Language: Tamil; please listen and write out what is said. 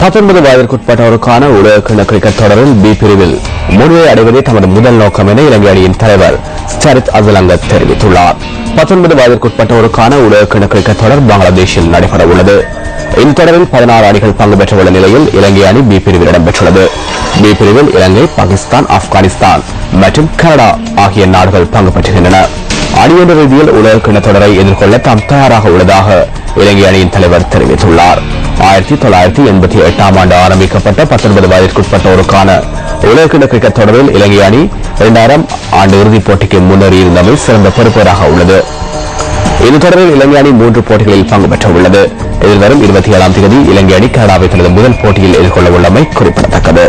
19 வயதிற்குட்பட்டோருக்கான உலகக்கிண்ண கிரிக்கெட் தொடரில் பி பிரிவில் முழுமை அடைவதே தமது முதல் நோக்கம் என இலங்கை அணியின் தலைவர் சரித் அசலங்க தெரிவித்துள்ளார். 19 வயதிற்குட்பட்டோருக்கான உலகக்கிண்ண கிரிக்கெட் தொடர் பங்களாதேஷில் நடைபெற உள்ளது. இந்த தொடரில் 16 அணிகள் பங்கு பெற்றுள்ள நிலையில் இலங்கை அணி பி பிரிவில் இடம்பெற்றுள்ளது. பி பிரிவில் இலங்கை, பாகிஸ்தான், ஆப்கானிஸ்தான் மற்றும் கனடா ஆகிய நாடுகள் பங்கு பெற்றுகின்றன. அணியொன்று ரீதியில் உலகக்கிண்ண தொடரை எதிர்கொள்ள தாம் தயாராக உள்ளதாக இலங்கை அணியின் தலைவர் தெரிவித்துள்ளார். 1988 ஆண்டு ஆரம்பிக்கப்பட்ட 19 வயதிற்குட்பட்டோருக்கான உலகக்கிண்ண கிரிக்கெட் தொடரில் இலங்கை அணி 2000 ஆண்டு இறுதிப் போட்டிக்கு முன்னேறியிருந்தமை சிறந்த பெறுபேறாக உள்ளது. இந்த தொடரில் இலங்கை அணி 3 போட்டிகளில் பங்கு பெற்ற உள்ளது. எதிர்வரும் 27ஆம் தேதி இலங்கை அணி கனடாவை தனது முதல் போட்டியில் எதிர்கொள்ள உள்ளமை குறிப்பிடத்தக்கது.